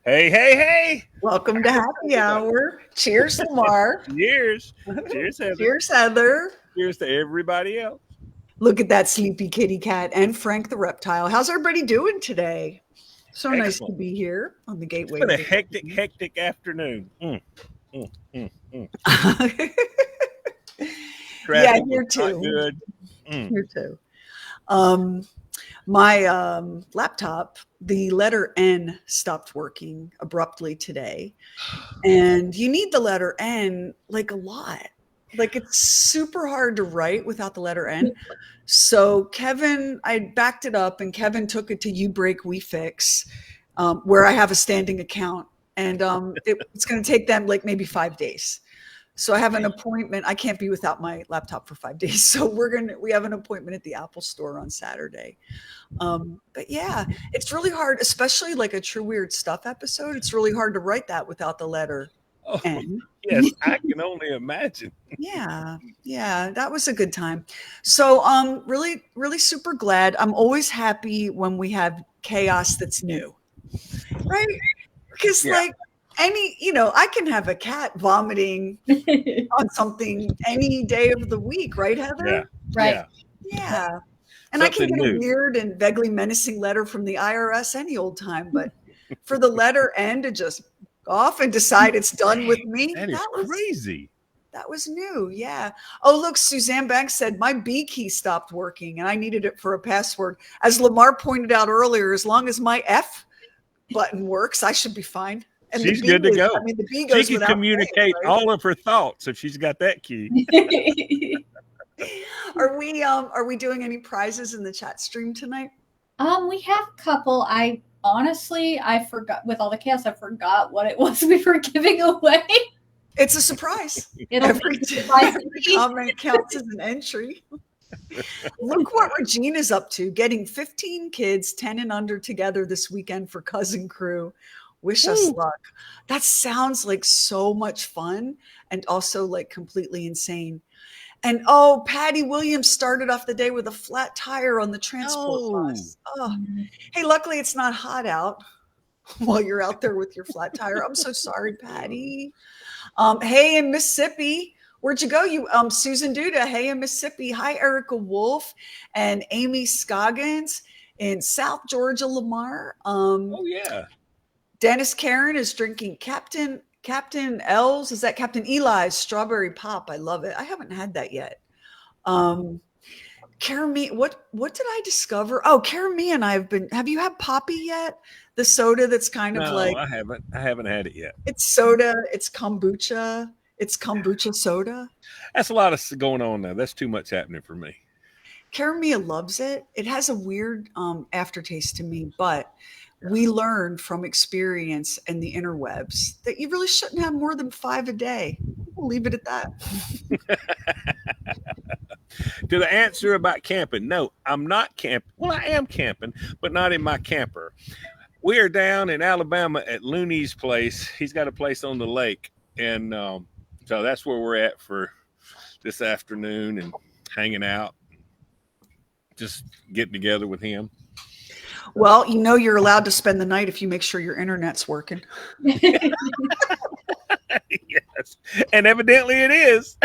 Hey, hey, hey. Welcome to Happy Hour. Cheers, Lamar. Cheers. Cheers, Heather. Cheers, Heather. Cheers to everybody else. Look at that sleepy kitty cat and Frank the reptile. How's everybody doing today? So nice to Excellent. be here on the It's Gateway been to a the hectic afternoon. Mm, mm. Yeah, Traffic was here not too. good. Mm. Here too. Um, my laptop, the letter N stopped working abruptly today. And you need the letter N like a lot. Like it's super hard to write without the letter N. So Kevin, I backed it up and Kevin took it to You Break We Fix, where I have a standing account. And it's going to take them like maybe 5 days. So I have an appointment. I can't be without my laptop for 5 days. So we have an appointment at the Apple store on Saturday. But yeah, it's really hard, especially like a True Weird Stuff episode. It's really hard to write that without the letter Oh, N. yes, I can only imagine. Yeah, that was a good time. So really, really super glad. I'm always happy when we have chaos that's new, right? Because Yeah. like I can have a cat vomiting on something any day of the week, right, Yeah. Heather? Yeah. Yeah. And I can Something get a new. weird and vaguely menacing letter from the IRS any old time, but for the letter N to just go off and decide it's done with me, That is crazy. that was new. Yeah. Oh, look, Suzanne Banks said my B key stopped working and I needed it for a password. As Lamar pointed out earlier, as long as my F button works, I should be fine. And She's good to go. the B She goes can without communicate saying, all of her thoughts if she's got that key. right? Are we doing any prizes in the chat stream tonight? We have a couple. I forgot with all the chaos. I forgot what it was we were giving away. It's a surprise. Every comment counts as an entry. Look what Regina's up to, getting 15 kids, 10 and under together this weekend for Cousin Crew. Wish us luck. That sounds like so much fun and also like completely insane. And Patty Williams started off the day with a flat tire on the transport bus. Oh, hey, luckily it's not hot out while you're out there with your flat tire. I'm so sorry, Patty. Hey, in Mississippi, where'd you go? You, Susan Duda. Hey, in Mississippi. Hi, Erica Wolf and Amy Scoggins in South Georgia, Lamar. Oh, yeah. Dennis Karen is drinking Captain L's. Is that Captain Eli's strawberry pop? I love it. I haven't had that yet. Carame, what did I discover? Oh, Carame and I have you had Poppy yet? The soda that's kind of like, I haven't had it yet. it's soda, it's kombucha soda. That's a lot of going on now. That's too much happening for me. Karamia loves it. It has a weird aftertaste to me, but we learned from experience and the interwebs that you really shouldn't have more than 5 a day. We'll leave it at that. To the answer about camping, no, I'm not camping. Well, I am camping, but not in my camper. We are down in Alabama at Looney's place. He's got a place on the lake, and so that's where we're at for this afternoon and hanging out, just getting together with him. Well, you're allowed to spend the night if you make sure your internet's working. Yes, and evidently it is.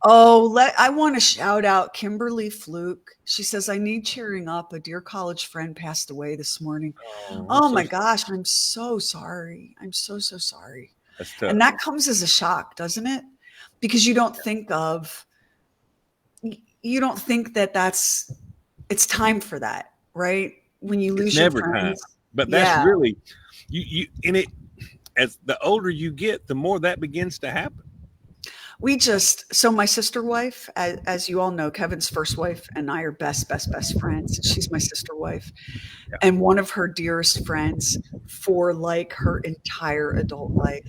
I want to shout out Kimberly Fluke. She says, I need cheering up. A dear college friend passed away this morning. Oh my gosh, I'm so sorry. I'm so sorry. That's tough. And that comes as a shock, doesn't it? Because you don't think that it's time for that, right? When you lose your friends. Time. But that's really you in it. As the older you get, the more that begins to happen. So my sister wife, as you all know, Kevin's first wife and I are best friends. She's my sister wife. Yeah. And one of her dearest friends for like her entire adult life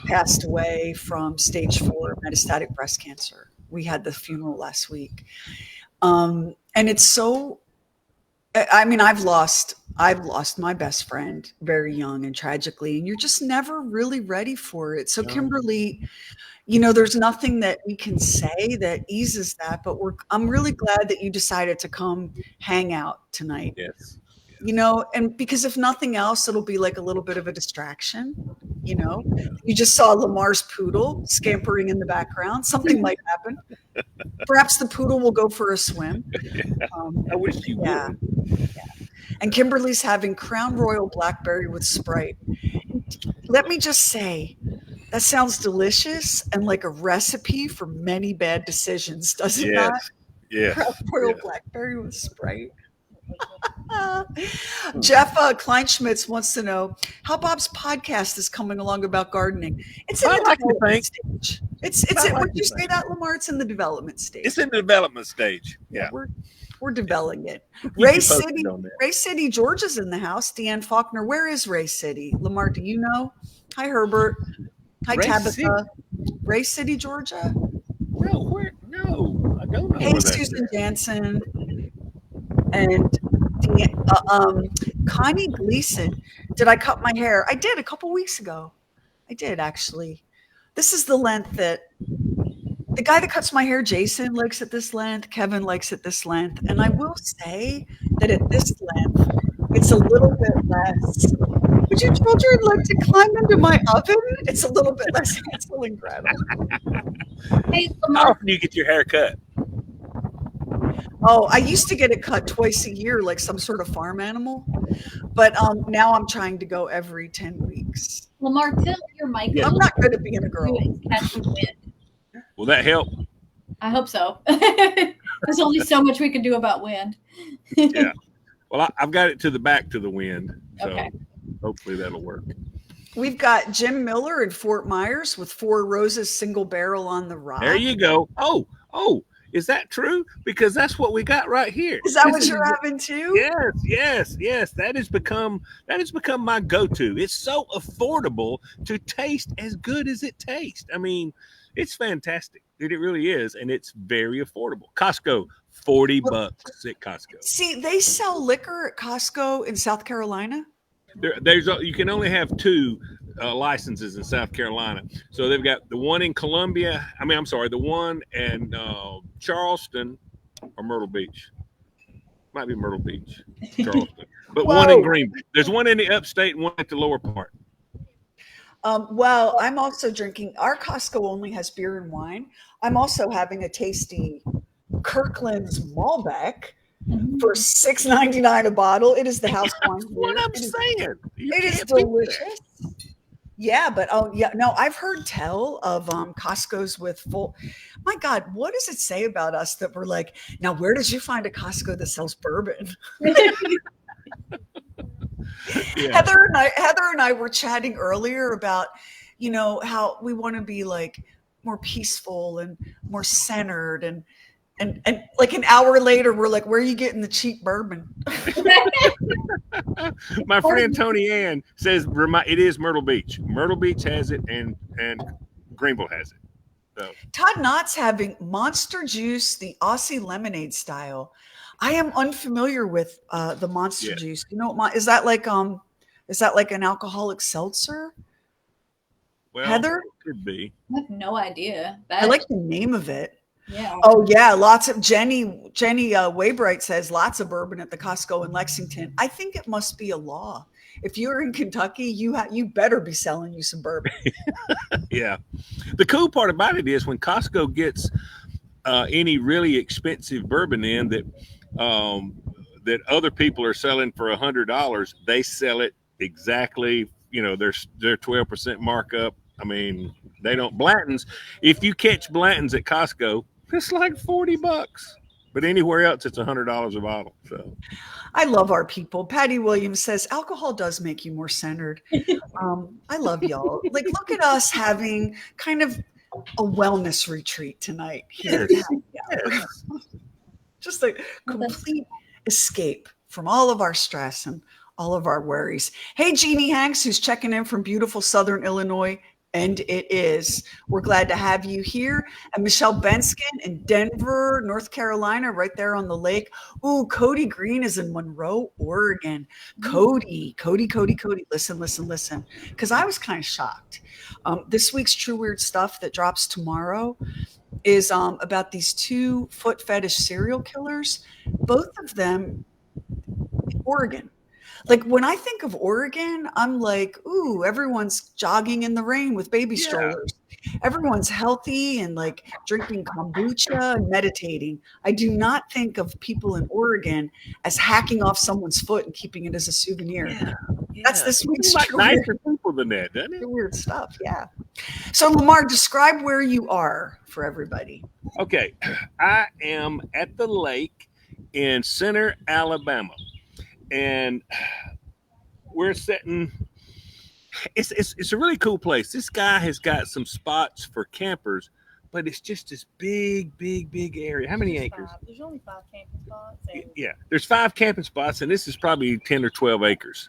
passed away from stage 4 metastatic breast cancer. We had the funeral last week. And it's so, I mean, I've lost my best friend very young and tragically, and you're just never really ready for it. So Kimberly, there's nothing that we can say that eases that, but I'm really glad that you decided to come hang out tonight. Yes. and because if nothing else, it'll be like a little bit of a distraction. You just saw Lamar's poodle scampering in the background. Something might happen. Perhaps the poodle will go for a swim. I wish you Yeah. would. And Kimberly's having Crown Royal Blackberry with Sprite. Let me just say, that sounds delicious and like a recipe for many bad decisions, does it not? Yes. Crown Royal Blackberry with Sprite. Jeff Kleinschmitz wants to know how Bob's podcast is coming along about gardening. It's in the development stage. Would you say that, Lamar? It's in the development stage. It's in the development stage. Yeah. We're developing it. Ray City, Georgia's in the house. Deanne Faulkner, where is Ray City? Lamar, do you know? Hi, Herbert. Hi, Tabitha. City. Ray City, Georgia? No, I don't know. Hey, Susan Jansen. And Connie Gleason. Did I cut my hair? I did a couple weeks ago. I did, actually. This is the length that the guy that cuts my hair, Jason, likes it this length. Kevin likes it this length. And I will say that at this length, it's a little bit less. Would your children like to climb into my oven? It's a little bit less Hansel and Gretel. Hey, how often do you get your hair cut? Oh, I used to get it cut twice a year, like some sort of farm animal. But now I'm trying to go every 10 weeks. Lamar, tilt your mic. I'm not good at being a girl. Catch the wind. Will that help? I hope so. There's only so much we can do about wind. Yeah. Well, I've got it to the back to the wind. So okay. Hopefully that'll work. We've got Jim Miller in Fort Myers with 4 Roses single barrel on the rock. There you go. Oh, is that true? Because that's what we got right here. Is that what you're having too? Yes. That has become my go-to. It's so affordable to taste as good as it tastes. I mean, it's fantastic. It really is, and it's very affordable. Costco, $40 at Costco. See, they sell liquor at Costco in South Carolina. You can only have 2 licenses in South Carolina. So they've got the one in Columbia. The one in Charleston or Myrtle Beach. Might be Myrtle Beach, Charleston. But one in Greenville. There's one in the upstate and one at the lower part. Well, I'm also drinking. Our Costco only has beer and wine. I'm also having a tasty Kirkland's Malbec for $6.99 a bottle. It is the house wine. That's what I'm saying. It is delicious. Yeah, but no, I've heard tell of Costco's with full. My God, what does it say about us that we're like, now where did you find a Costco that sells bourbon? Yeah. Heather and I were chatting earlier about, how we want to be like more peaceful and more centered and like an hour later, we're like, where are you getting the cheap bourbon? My friend Tony Ann says it is Myrtle Beach. Myrtle Beach has it and Greenville has it. So. Todd Knott's having Monster Juice, the Aussie lemonade style. I am unfamiliar with the Monster Juice. Is that like an alcoholic seltzer? Well, Heather? It could be. I have no idea. I like the name of it. Yeah. Oh yeah, lots of Jenny Waybright says lots of bourbon at the Costco in Lexington. I think it must be a law. If you're in Kentucky, you better be selling you some bourbon. Yeah. The cool part about it is when Costco gets any really expensive bourbon in that other people are selling for $100, they sell it exactly. Their 12% markup. I mean, they don't Blanton's. If you catch Blanton's at Costco, it's like $40, but anywhere else it's $100 a bottle. So, I love our people. Patty Williams says alcohol does make you more centered. I love y'all. Like, look at us having kind of a wellness retreat tonight here. Yes. Just a complete escape from all of our stress and all of our worries. Hey, Jeannie Hanks, who's checking in from beautiful Southern Illinois. And it is. We're glad to have you here. And Michelle Benskin in Denver, North Carolina, right there on the lake. Ooh, Cody Green is in Monroe, Oregon. Cody. Listen. Because I was kind of shocked. This week's True Weird Stuff that drops tomorrow is about these 2 foot fetish serial killers. Both of them in Oregon. Like when I think of Oregon, I'm like, ooh, everyone's jogging in the rain with baby Yeah. strollers. Everyone's healthy and like drinking kombucha and meditating. I do not think of people in Oregon as hacking off someone's foot and keeping it as a souvenir. Yeah. That's Yeah. this week's Like true weird, nicer people than that, doesn't it? weird stuff. Yeah. So Lamar, describe where you are for everybody. Okay. I am at the lake in Center, Alabama. And we're sitting. It's a really cool place. This guy has got some spots for campers, but it's just this big area. How many acres? There's only 5 camping spots. And Yeah, there's 5 camping spots, and this is probably 10 or 12 acres.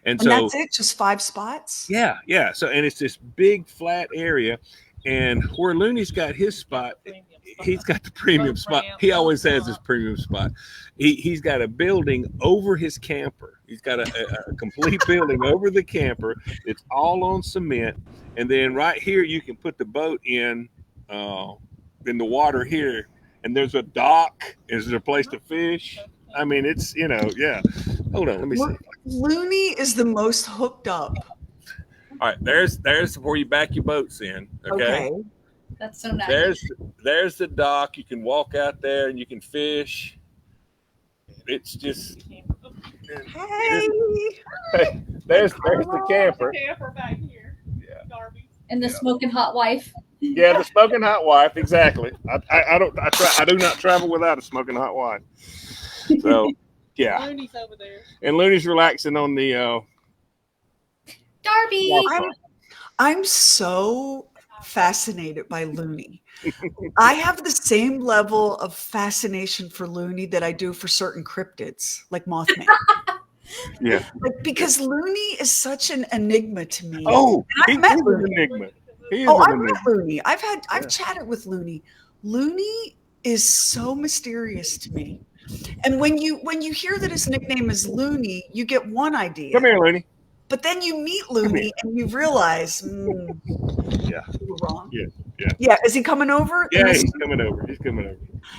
And And so, that's it, just 5 spots. yeah. So, and it's this big flat area, and where Looney's got his spot, he's got the premium spot. He always has his premium spot. He's got a building over his camper. He's got a complete building over the camper. It's all on cement, and then right here you can put the boat in the water here, and there's a dock. Is there a place to fish? I mean, it's yeah. Hold on, let me see. Looney is the most hooked up. All right, there's where you back your boats in. Okay. That's so nice. There's the dock. You can walk out there and you can fish. It's just Hey. there's the camper. camper back here. Yeah. Darby. And the smoking hot wife. Yeah, the smoking hot wife. Exactly. I do not travel without a smoking hot wife. So yeah, Looney's over there. and Looney's relaxing on the. Darby. I'm so fascinated by Looney. I have the same level of fascination for Looney that I do for certain cryptids, like Mothman. Yeah. Like because Looney is such an enigma to me. Oh, I've he's met an Looney. enigma. He is Oh, an I've enigma. met Looney. I've Yeah. chatted with Looney. Looney is so mysterious to me. And when you hear that his nickname is Looney, you get one idea. Come here, Looney. But then you meet Looney and you realize, Yeah. you were wrong. Yeah. Yeah. Is he coming over? Yeah, he's coming over.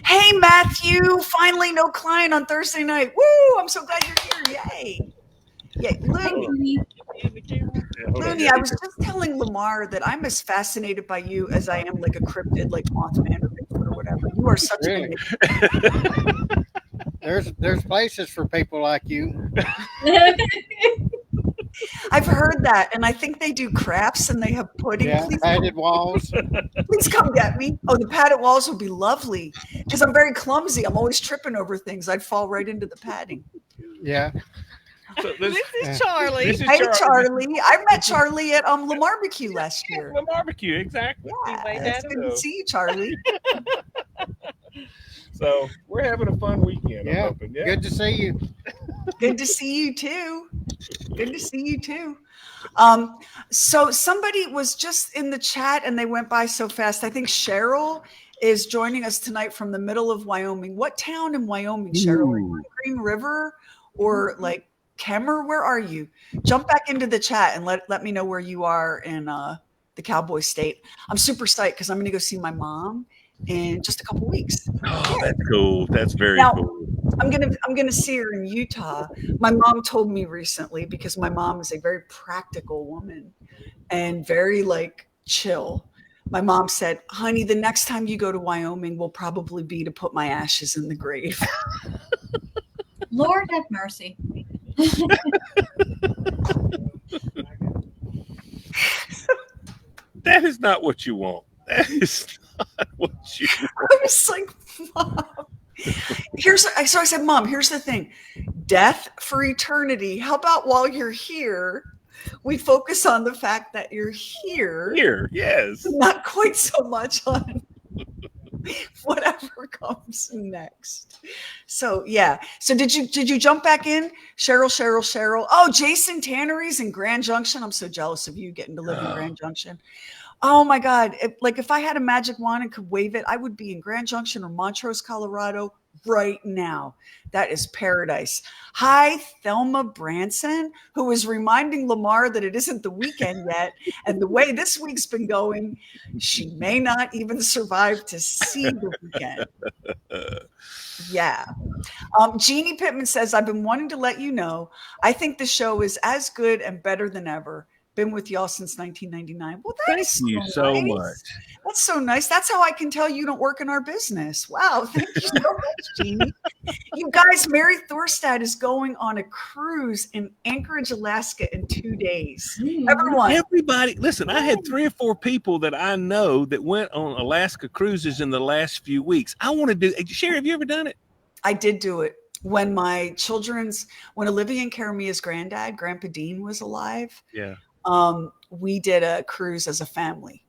Hey, Matthew. Finally, no client on Thursday night. Woo! I'm so glad you're here. Yay. Yay. Looney, In the camera. Yeah, hold on. Looney, I was just telling Lamar that I'm as fascinated by you as I am like a cryptid, like Mothman or Bigfoot or whatever. You are such Really? a There's places for people like you. I've heard that, and I think they do crafts and they have pudding. Yeah, padded walls. Please come get me. Oh, the padded walls would be lovely because I'm very clumsy. I'm always tripping over things. I'd fall right into the padding. Yeah. So This is Charlie. This is Hey, Charlie. I met Charlie at La Barbecue last year. The barbecue, exactly. Yeah, Way it's down good to see you, Charlie. So we're having a fun weekend. I'm Yeah. hoping. Yeah. Good to see you. Good to see you too. Good to see you too. So somebody was just in the chat and they went by so fast. I think Cheryl is joining us tonight from the middle of Wyoming. What town in Wyoming, Cheryl? Are you in Green River or like Kemmer? Where are you? Jump back into the chat and let me know where you are in the Cowboy State. I'm super psyched because I'm going to go see my mom in just a couple weeks. Oh, that's cool. That's very Now, cool. I'm gonna see her in Utah. My mom told me recently because my mom is a very practical woman and very like chill. My mom said, "Honey, the next time you go to Wyoming will probably be to put my ashes in the grave." Lord have mercy. That is not what you want. That is not what you want. I was like, Mom. So I said, Mom, here's the thing. Death for eternity. How about while you're here, we focus on the fact that you're here. Here, yes. Not quite so much on whatever comes next. So yeah. So did you jump back in? Cheryl. Oh, Jason Tannery's in Grand Junction. I'm so jealous of you getting to live in Grand Junction. Oh my God. If I had a magic wand and could wave it, I would be in Grand Junction or Montrose, Colorado right now. That is paradise. Hi, Thelma Branson, who is reminding Lamar that it isn't the weekend yet. And the way this week's been going, she may not even survive to see the weekend. Yeah. Jeannie Pittman says, I've been wanting to let you know, I think the show is as good and better than ever. Been with y'all since 1999. Well, that Thank is you so so nice. much. That's so nice. That's how I can tell you don't work in our business. Wow. Thank you so much, Jeannie. You guys, Mary Thorstad is going on a cruise in Anchorage, Alaska in 2 days. Everyone. Everybody, listen, I had 3 or 4 people that I know that went on Alaska cruises in the last few weeks. I want to do, Sheri, have you ever done it? I did do it when when Olivia and Karamia's granddad, Grandpa Dean, was alive. Yeah. We did a cruise as a family.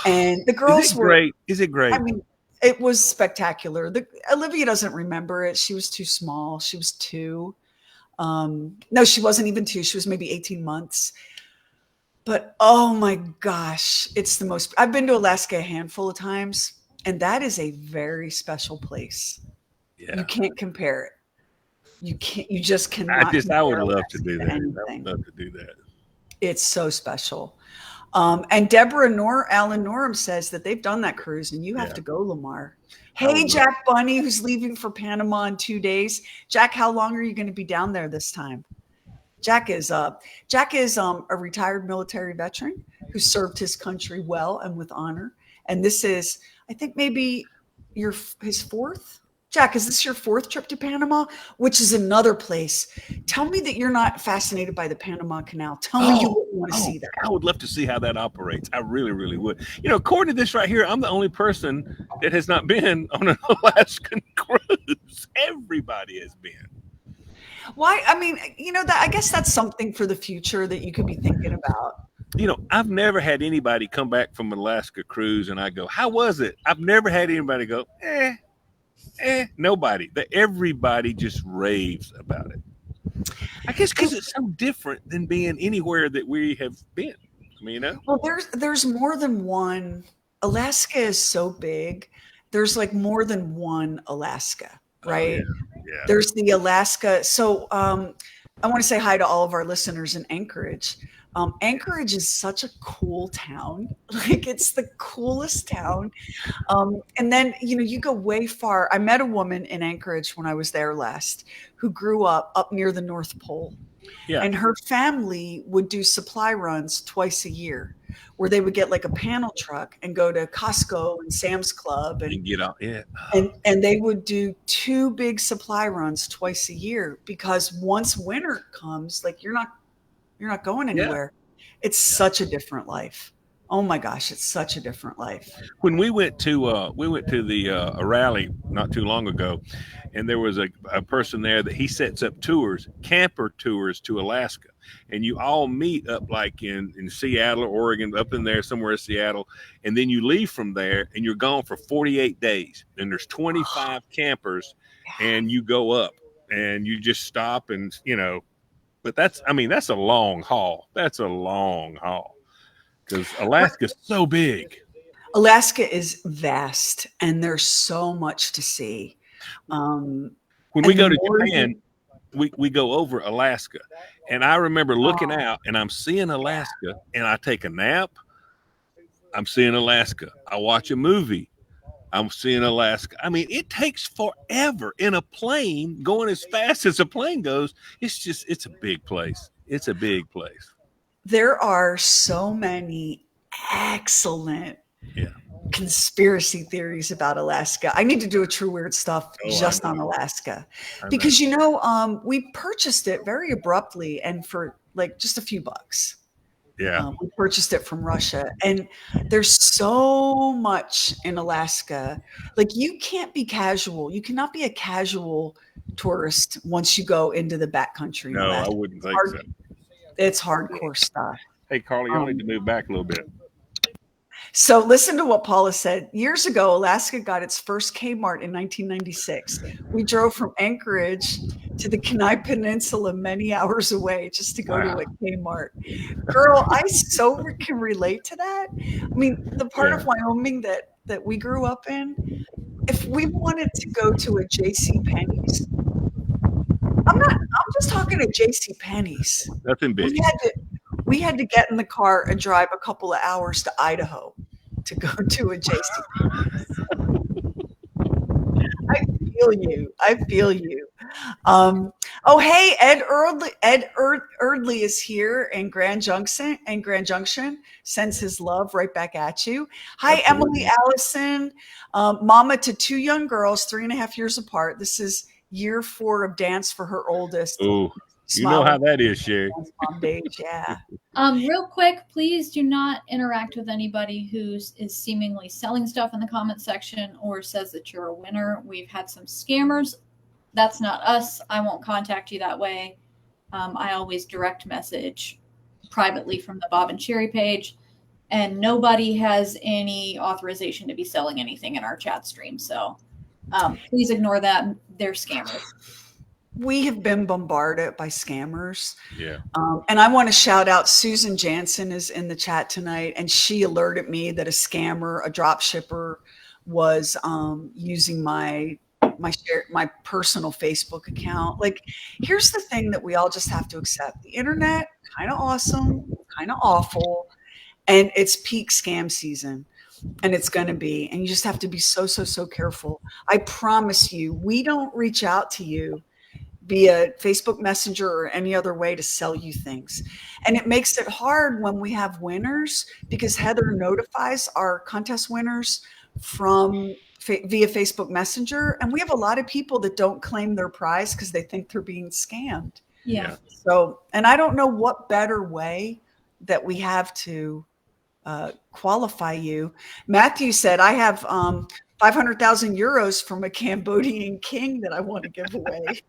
And the girls were great. Is it great? I mean, it was spectacular. Olivia doesn't remember it. She was too small. She was 2. No, she wasn't even 2. She was maybe 18 months. But oh my gosh, it's the most. I've been to Alaska a handful of times, and that is a very special place. Yeah. You can't compare it. You can't. You just cannot. I would love Alaska to do that. I anything. would love to do that. It's so special. And Deborah Allen Norham says that they've done that cruise, and you have to go, Lamar. Hey, Jack Bunny, who's leaving for Panama in 2 days. Jack, how long are you going to be down there this time? Jack is a retired military veteran who served his country well and with honor. And this is, I think, maybe his 4th. Jack, is this your 4th trip to Panama? Which is another place. Tell me that you're not fascinated by the Panama Canal. Tell me you wouldn't want to see that. I would love to see how that operates. I really, really would. According to this right here, I'm the only person that has not been on an Alaskan cruise. Everybody has been. Why? I mean, I guess that's something for the future that you could be thinking about. I've never had anybody come back from an Alaska cruise and I go, how was it? I've never had anybody go, nobody. Everybody just raves about it. I guess because it's so different than being anywhere that we have been. Well, there's more than one. Alaska is so big. There's like more than one Alaska, right? Yeah. There's the Alaska. So I want to say hi to all of our listeners in Anchorage. Anchorage is such a cool town. Like, it's the coolest town. And then, you go way far. I met a woman in Anchorage when I was there last who grew up near the North Pole. Yeah. And her family would do supply runs twice a year where they would get like a panel truck and go to Costco and Sam's Club and get out. Yeah. And they would do 2 big supply runs twice a year because once winter comes, like you're not going anywhere. Yeah. It's such a different life. Oh my gosh, it's such a different life. When we went to a rally not too long ago, and there was a person there that he sets up camper tours to Alaska, and you all meet up like in Seattle, Oregon, up in there somewhere in Seattle, and then you leave from there and you're gone for 48 days. And there's 25 campers, and you go up and you just stop and But that's a long haul. That's a long haul because Alaska's so big. Alaska is vast, and there's so much to see. When we go to Japan, we go over Alaska, and I remember looking out, and I'm seeing Alaska, and I take a nap. I'm seeing Alaska. I watch a movie. I'm seeing Alaska. It takes forever in a plane going as fast as a plane goes. It's a big place. It's a big place. There are so many excellent conspiracy theories about Alaska. I need to do a True Weird Stuff just on Alaska because, we purchased it very abruptly and for like just a few bucks. Yeah. We purchased it from Russia, and there's so much in Alaska. Like, you can't be casual. You cannot be a casual tourist once you go into the backcountry. No, I wouldn't think so. It's hardcore stuff. Hey, Carly, y'all need to move back a little bit. So listen to what Paula said. Years ago, Alaska got its first Kmart in 1996. We drove from Anchorage to the Kenai Peninsula many hours away just to go to a Kmart. Girl, I so can relate to that. The part of Wyoming that we grew up in, if we wanted to go to a J.C. Penney's, I'm just talking to J.C. Penney's. Nothing big. We had to get in the car and drive a couple of hours to Idaho to go to a J.C. I feel you. I feel you. Oh, hey, Erdley is here in Grand Junction. Sends his love right back at you. Hi, Absolutely. Emily Allison, mama to two young girls, 3.5 years apart. This is year 4 of dance for her oldest. Oh, you know how that is, Sheri. Mom days, yeah. Real quick, please do not interact with anybody who is seemingly selling stuff in the comment section or says that you're a winner. We've had some scammers. That's not us. I won't contact you that way. I always direct message privately from the Bob and Sheri page, and nobody has any authorization to be selling anything in our chat stream. So please ignore that. They're scammers. We have been bombarded by scammers. Yeah. And I want to shout out Susan Jansen is in the chat tonight, and she alerted me that a scammer, a drop shipper, was using my personal Facebook account. Like, here's the thing that we all just have to accept: the internet, kind of awesome, kind of awful, and it's peak scam season. And it's going to be, and you just have to be so careful. I promise you, we don't reach out to you via Facebook Messenger or any other way to sell you things. And it makes it hard when we have winners, because Heather notifies our contest winners from via Facebook Messenger. And we have a lot of people that don't claim their prize because they think they're being scammed. Yeah. So, and I don't know what better way that we have to qualify you. Matthew said, I have 500,000 euros from a Cambodian king that I want to give away.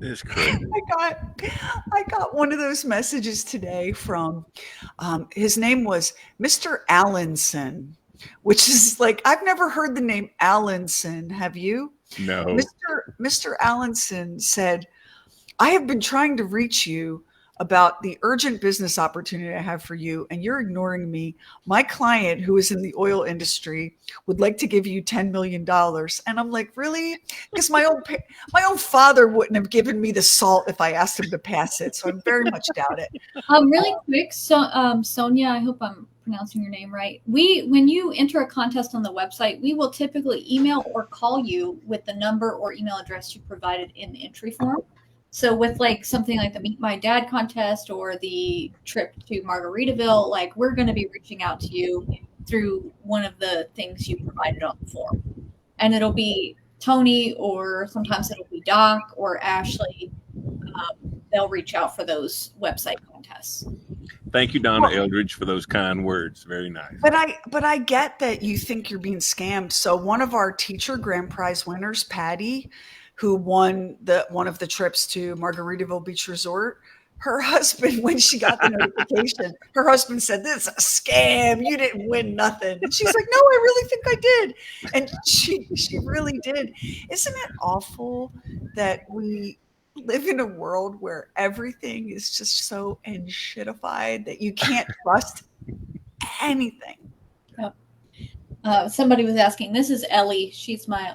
It's crazy. I got one of those messages today from his name was Mr. Allenson, which is like, I've never heard the name Allenson. Have you? No. Mr. Allenson said, I have been trying to reach you about the urgent business opportunity I have for you, and you're ignoring me. My client, who is in the oil industry, would like to give you $10 million. And I'm like, really? Because my own father wouldn't have given me the salt if I asked him to pass it. So I very much doubt it. Really quick, so Sonia, I hope I'm pronouncing your name right. When you enter a contest on the website, we will typically email or call you with the number or email address you provided in the entry form. So with like something like the Meet My Dad contest or the trip to Margaritaville, like we're going to be reaching out to you through one of the things you provided on the form. And it'll be Tony, or sometimes it'll be Doc or Ashley. They'll reach out for those website contests. Thank you, Donna Eldridge, for those kind words. Very nice. But I get that you think you're being scammed. So one of our teacher grand prize winners, Patty, who won one of the trips to Margaritaville Beach Resort, her husband, when she got the notification, her husband said, "This is a scam. You didn't win nothing." And she's like, "No, I really think I did." And she really did. Isn't it awful that we live in a world where everything is just so shitified that you can't trust anything? Yep. Somebody was asking, this is Ellie. She's my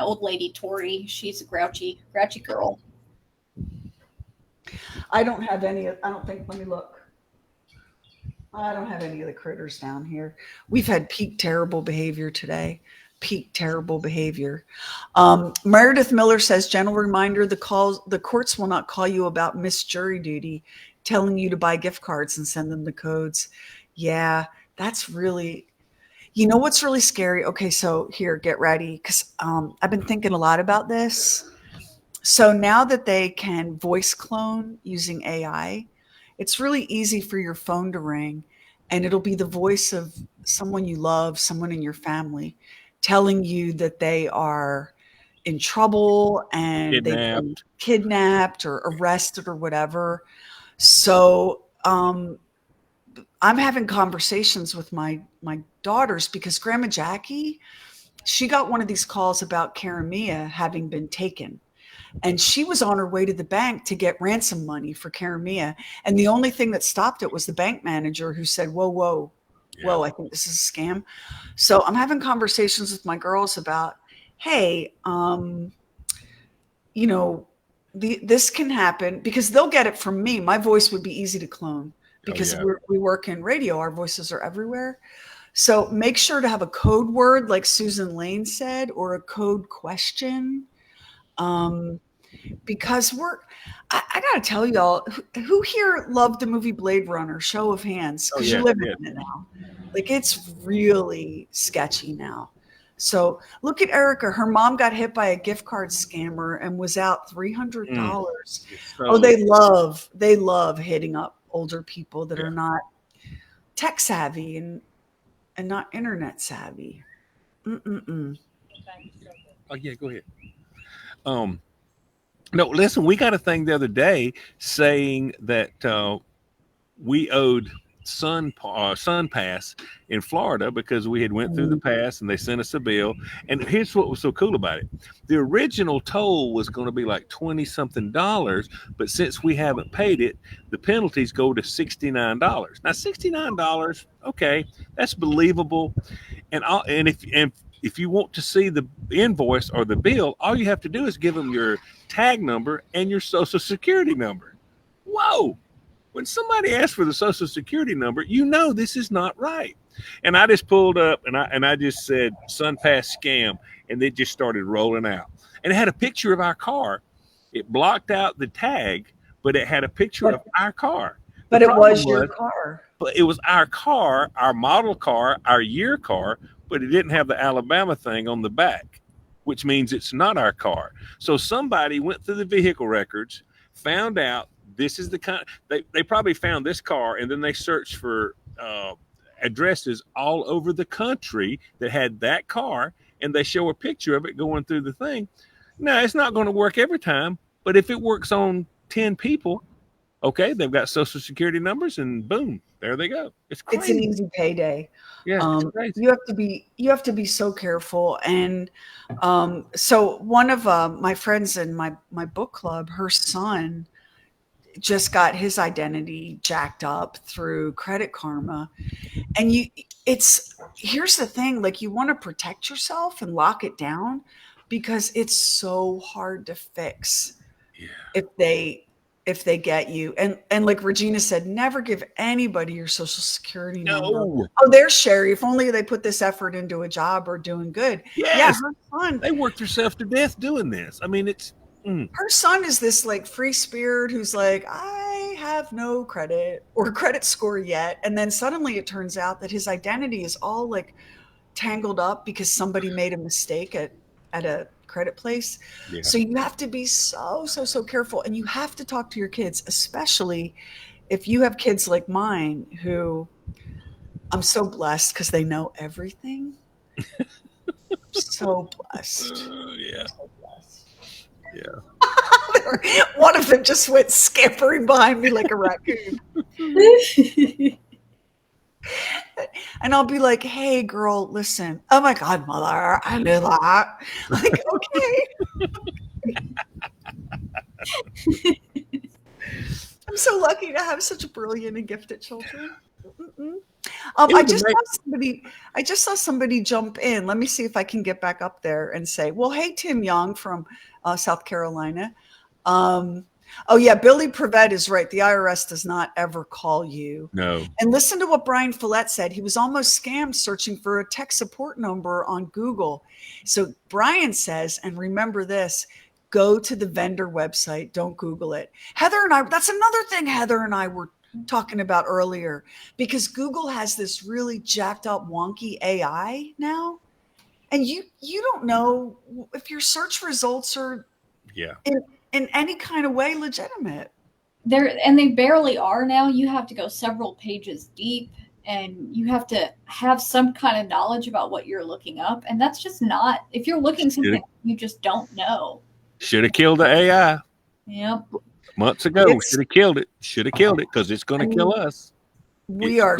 old lady, Tori. She's a grouchy girl. I don't have any. I don't think. Let me look. I don't have any of the critters down here. We've had peak terrible behavior today. Peak terrible behavior. Meredith Miller says, gentle reminder: the courts will not call you about missed jury duty, telling you to buy gift cards and send them the codes. Yeah, that's really. You know what's really scary? Okay, so here, get ready, because I've been thinking a lot about this. So now that they can voice clone using AI, it's really easy for your phone to ring, and it'll be the voice of someone you love, someone in your family, telling you that they are in trouble and they've been kidnapped or arrested or whatever. So I'm having conversations with my daughters, because Grandma Jackie, she got one of these calls about Karamia having been taken. And she was on her way to the bank to get ransom money for Karamia. And the only thing that stopped it was the bank manager, who said, whoa, whoa, I think this is a scam. So I'm having conversations with my girls about, hey, you know, this can happen because they'll get it from me. My voice would be easy to clone because yeah. we work in radio. Our voices are everywhere. So make sure to have a code word like Susan Lane said, or a code question. Because I got to tell y'all, who here loved the movie Blade Runner? Show of hands, Oh because you're yeah, living yeah. in it now. Like, it's really sketchy now. So look at Erica. Her mom got hit by a gift card scammer and was out $300. Oh, So, they love hitting up older people that yeah. are not tech savvy and not internet savvy. Mm-mm-mm. Oh yeah, go ahead. Um, no, listen, we got a thing the other day saying that we owed Sun Pass in Florida because we had went through the pass and they sent us a bill. And here's what was so cool about it: the original toll was going to be like 20 something dollars, but since we haven't paid it, the penalties go to $69. Now $69, okay, that's believable. And if you want to see the invoice or the bill, all you have to do is give them your tag number and your social security number. Whoa! When somebody asks for the social security number, you know this is not right. And I just pulled up and I just said SunPass scam, and it just started rolling out. And it had a picture of our car. It blocked out the tag, but it had a picture of our car. The But it problem was your was, car. but it was our car, our model car, our year car, but it didn't have the Alabama thing on the back, which means it's not our car. So somebody went through the vehicle records, found out this is the kind. They probably found this car, and then they searched for addresses all over the country that had that car, and they show a picture of it going through the thing. Now it's not going to work every time, but if it works on 10 people, okay, they've got social security numbers, and boom, there they go. It's It's an crazy. easy payday. Yeah, it's crazy. You have to be so careful. And so one of my friends in my book club, her son just got his identity jacked up through Credit Karma. And here's the thing, like, you want to protect yourself and lock it down because it's so hard to fix Yeah. if they get you. And like Regina said, never give anybody your social security number. No. Oh, there's Sheri. If only they put this effort into a job or doing good. Yes. Yeah, her son. They worked themselves to death doing this. I mean, it's Her son is this like free spirit who's like, I have no credit or credit score yet. And then suddenly it turns out that his identity is all like tangled up because somebody made a mistake at a credit place. yeah. So you have to be so careful, and you have to talk to your kids, especially if you have kids like mine who I'm so blessed because they know everything. So blessed. Yeah. So blessed. Yeah. One of them just went scampering behind me like a raccoon. And I'll be like, hey, girl, listen. Oh, my God, mother, I knew that. Like, okay. I'm so lucky to have such brilliant and gifted children. I just saw somebody jump in. Let me see if I can get back up there and say, well, hey, Tim Young from South Carolina. Oh, yeah, Billy Prevet is right. The IRS does not ever call you. No. And listen to what Brian Follett said. He was almost scammed searching for a tech support number on Google. So Brian says, and remember this, go to the vendor website. Don't Google it. Heather and I, that's another thing Heather and I were talking about earlier, because Google has this really jacked up, wonky AI now. And you don't know if your search results are in any kind of way legitimate. They barely are now. You have to go several pages deep, and you have to have some kind of knowledge about what you're looking up. And that's just not, if you're looking something you just don't know. Should have killed the AI. Yep. Months ago. Should have killed it. Should have killed it because it's going to kill us. We are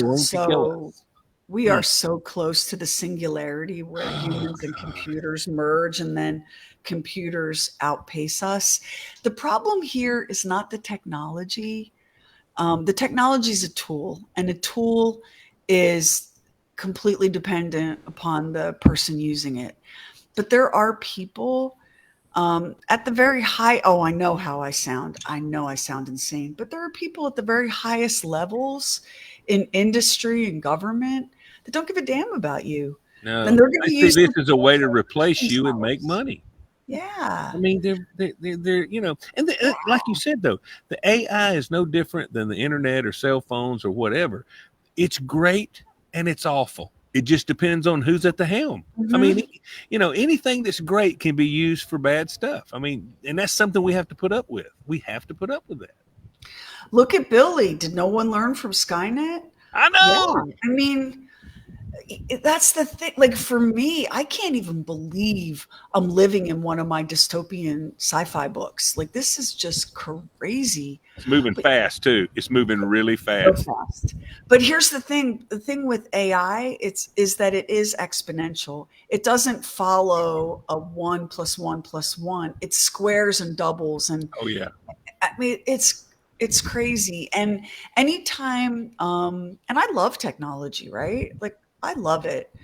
so close to the singularity where humans and computers merge, and then computers outpace us. The problem here is not the technology. The technology is a tool, and a tool is completely dependent upon the person using it. But there are people at the very high, oh, I know how I sound. I know I sound insane, but there are people at the very highest levels in industry and government that don't give a damn about you. No, And they're going I to see use this as a way to replace you and make themselves. money. Yeah. I mean, they're you know, and like you said though, the AI is no different than the internet or cell phones or whatever. It's great and it's awful. It just depends on who's at the helm. I Mhm. mean, you know, anything that's great can be used for bad stuff. I mean, and that's something we have to put up with. We have to put up with that. Look at Billy. Did no one learn from Skynet? I Yeah. know. I mean, that's the thing. Like for me, I can't even believe I'm living in one of my dystopian sci-fi books. Like this is just crazy. It's moving But fast too. It's moving really so fast. fast. But here's the thing. The thing with AI, is that it is exponential. It doesn't follow a 1 + 1 + 1. It's squares and doubles. And Oh yeah. I mean, it's crazy. And anytime, and I love technology, right? Like I love it.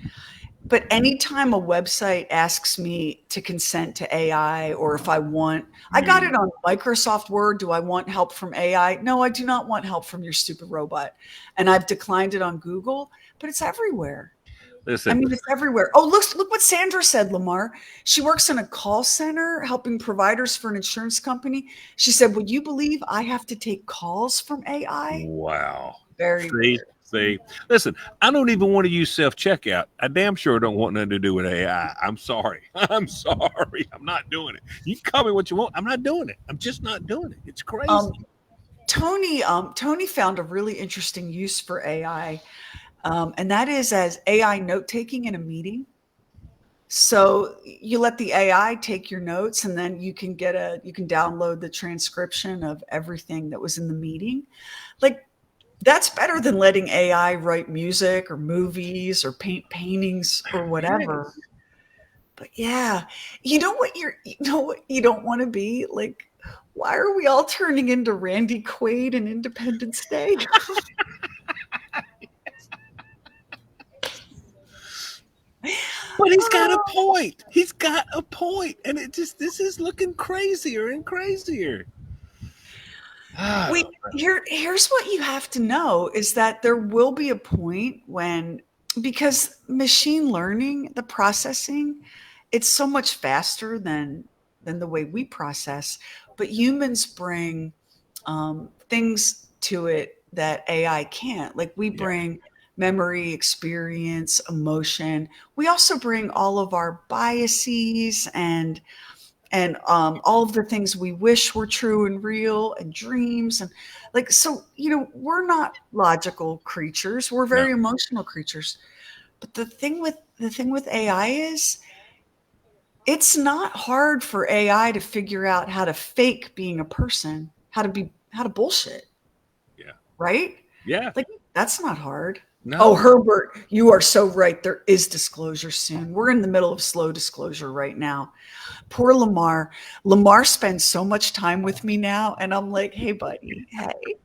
But anytime a website asks me to consent to AI, or if I got it on Microsoft Word. Do I want help from AI? No, I do not want help from your stupid robot. And I've declined it on Google, but it's everywhere. I Listen, mean, it's everywhere. Oh, look what Sandra said, Lamar. She works in a call center helping providers for an insurance company. She said, would you believe I have to take calls from AI? wow. Very See, weird. see. Listen, I don't even want to use self checkout. I damn sure don't want nothing to do with AI. I'm sorry. I'm sorry. I'm not doing it. You can call me what you want. I'm not doing it. I'm just not doing it. It's crazy. Um, Tony found a really interesting use for AI, and that is as AI note taking in a meeting. So you let the AI take your notes, and then you can download the transcription of everything that was in the meeting. Like that's better than letting AI write music or movies or paint paintings or whatever. Yes. But yeah, you know what you don't want to be like. Why are we all turning into Randy Quaid and Independence Day? But he's got a point. He's got a point. And this is looking crazier and crazier. Wait, here's what you have to know is that there will be a point when, because machine learning, the processing, it's so much faster than the way we process, but humans bring things to it that AI can't. Like we Yeah. bring memory, experience, emotion. We also bring all of our biases and all of the things we wish were true and real and dreams and like so we're not logical creatures, we're No. very emotional creatures. But the thing with AI is it's not hard for AI to figure out how to fake being a person, how to bullshit, Yeah. right? Yeah. Like that's not hard. Oh, No. Herbert, you are so right. There is disclosure soon. We're in the middle of slow disclosure right now. Poor Lamar. Lamar spends so much time with me now, and I'm like, hey, buddy, hey,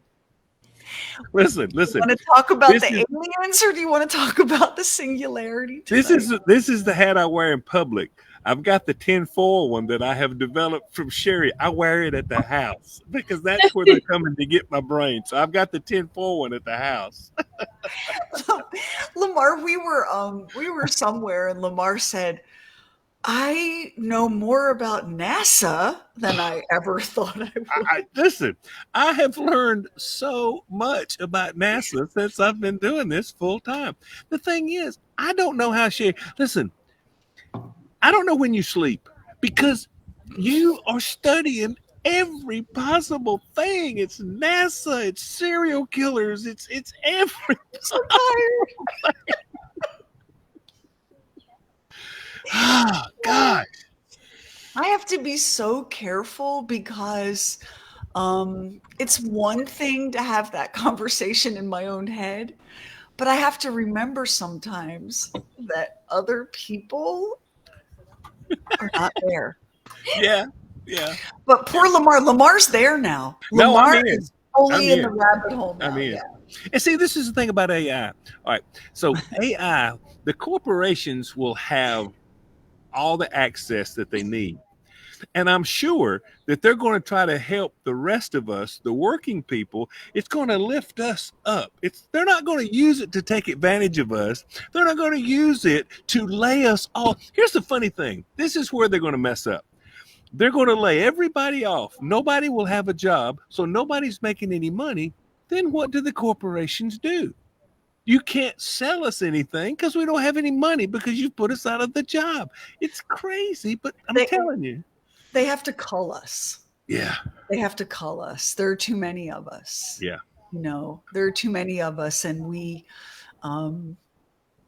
Listen, you listen. want to talk about This the is aliens or do you want to talk about the singularity this tonight? is this is the hat I wear in public. I've got the tinfoil one that I have developed from Sheri. I wear it at the house because that's where they're coming to get my brain. So I've got the tinfoil one at the house. Lamar, we were somewhere, and Lamar said, I know more about NASA than I ever thought I would. Listen, I have learned so much about NASA since I've been doing this full time. The thing is, I don't know how she. Listen, I don't know when you sleep because you are studying every possible thing. It's NASA, it's serial killers, it's every. I'm so tired. Oh God. I have to be so careful because it's one thing to have that conversation in my own head, but I have to remember sometimes that other people are not there. Yeah, yeah. But poor Lamar, Lamar's there now. No, I'm Lamar in. Only in in. the rabbit hole now. I'm in. Yeah. And see, this is the thing about AI. All right. So AI, the corporations will have all the access that they need. And I'm sure that they're going to try to help the rest of us, the working people. It's going to lift us up. They're not going to use it to take advantage of us. They're not going to use it to lay us off. Here's the funny thing. This is where they're going to mess up. They're going to lay everybody off. Nobody will have a job, so nobody's making any money. Then what do the corporations do? You can't sell us anything because we don't have any money because you've put us out of the job. It's crazy, but I'm telling you. They have to cull us. Yeah. They have to cull us. There are too many of us. Yeah. There are too many of us, and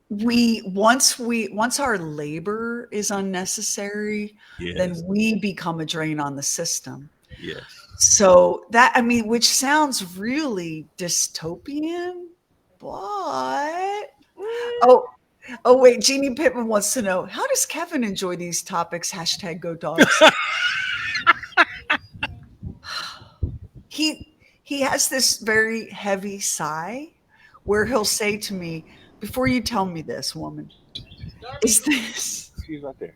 once our labor is unnecessary, Yes. then we become a drain on the system. Yes. So which sounds really dystopian, but oh wait, Jeannie Pittman wants to know, how does Kevin enjoy these topics? # go dogs. He has this very heavy sigh where he'll say to me, before you tell me this, woman, is She's right there.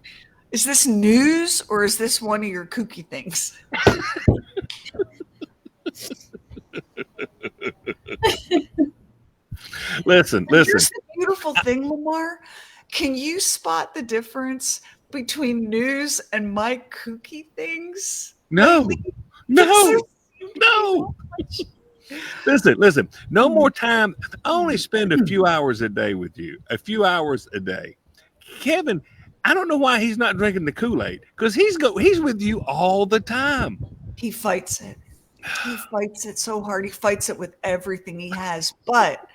this news or is this one of your kooky things? Listen. Here's the beautiful thing, Lamar. Can you spot the difference between news and my kooky things? No. Listen. No more time. I only spend a few hours a day with you. A few hours a day. Kevin, I don't know why he's not drinking the Kool-Aid, because he's with you all the time. He fights it. He fights it so hard. He fights it with everything he has. But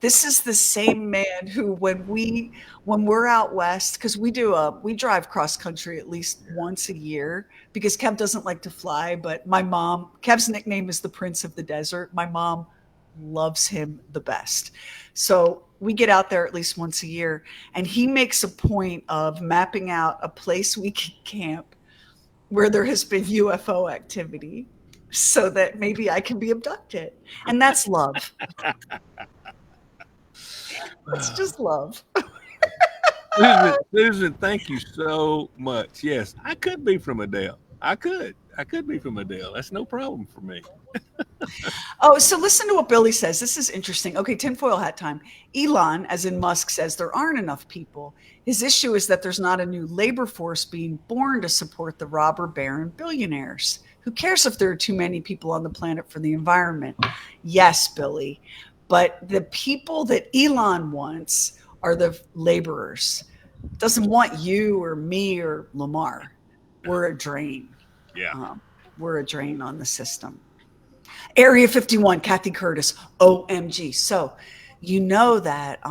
this is the same man who, when we're out west, because we drive cross country at least once a year, because Kev doesn't like to fly. But Kev's nickname is the Prince of the Desert. My mom loves him the best. So we get out there at least once a year, and he makes a point of mapping out a place we can camp where there has been UFO activity, so that maybe I can be abducted. And that's love. It's just love. Susan, thank you so much. Yes, I could be from Adele. I could be from Adele. That's no problem for me. Oh, so listen to what Billy says. This is interesting. Okay, tinfoil hat time. Elon, as in Musk, says there aren't enough people. His issue is that there's not a new labor force being born to support the robber baron billionaires. Who cares if there are too many people on the planet for the environment? Yes, Billy. But the people that Elon wants are the laborers. Doesn't want you or me or Lamar. We're a drain. Yeah. We're a drain on the system. Area 51, Kathy Curtis, OMG. So you know that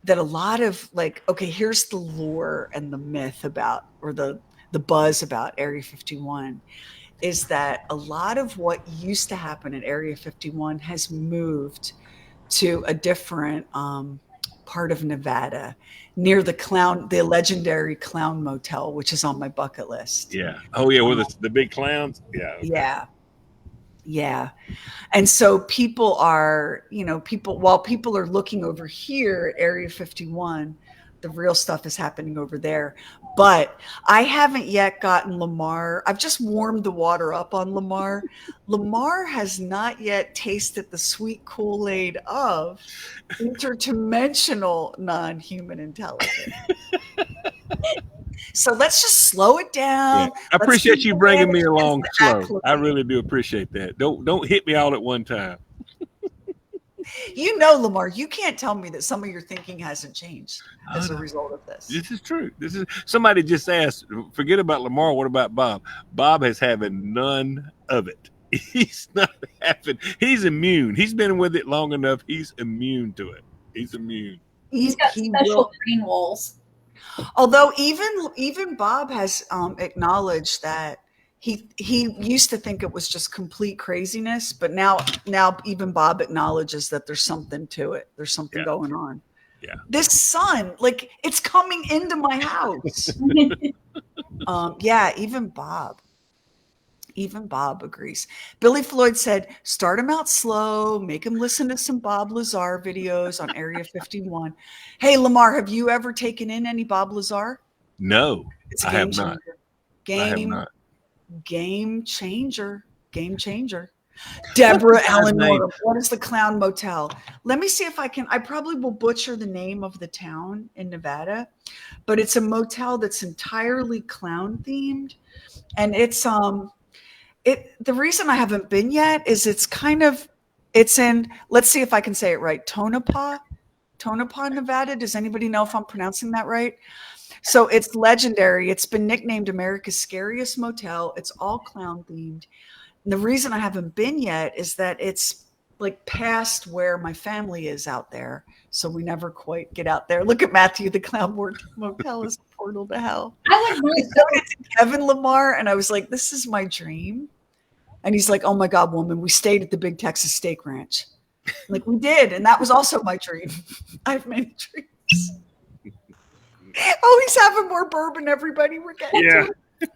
that a lot of here's the lore and the myth about, or the buzz about Area 51, is that a lot of what used to happen at Area 51 has moved to a different part of Nevada, near the legendary Clown Motel, which is on my bucket list. Yeah. Oh yeah, with the big clowns. Yeah. Okay. Yeah. And so people are, while people are looking over here at Area 51, the real stuff is happening over there. But I haven't yet gotten Lamar. I've just warmed the water up on Lamar. Lamar has not yet tasted the sweet Kool-Aid of interdimensional non-human intelligence. So let's just slow it down. Yeah. I appreciate you bringing me along slow. I really do appreciate that. Don't hit me all at one time. Lamar, you can't tell me that some of your thinking hasn't changed as a result of this. This is true. Somebody just asked, forget about Lamar, what about Bob? Bob has having none of it. He's immune. He's been with it long enough. He's immune to it. He's immune. He's got special brain walls. Although even Bob has acknowledged that he used to think it was just complete craziness, but now even Bob acknowledges that there's something to it. There's something going on. Yeah. This sun, it's coming into my house. Even Bob. Even Bob agrees. Billy Floyd said, start him out slow, make him listen to some Bob Lazar videos on Area 51. Hey, Lamar, have you ever taken in any Bob Lazar? No, It's a I game have not. changer. I have not. Game changer. Game changer. Deborah guy's Eleanor, name? what is the Clown Motel? Let me see if I can. I probably will butcher the name of the town in Nevada, but it's a motel that's entirely clown themed. And it's the reason I haven't been yet is it's in, let's see if I can say it right, Tonopah, Nevada. Does anybody know if I'm pronouncing that right? So it's legendary. It's been nicknamed America's Scariest Motel. It's all clown themed. And the reason I haven't been yet is that it's like past where my family is out there. So we never quite get out there. Look at Matthew, the clown motel is a portal to hell. I would I really showed it to Kevin Lamar and I was like, this is my dream. And he's like, oh my God, woman, we stayed at the Big Texas Steak Ranch. I'm like, we did. And that was also my dream. I have many dreams. Oh, he's having more bourbon, everybody. We're getting to it.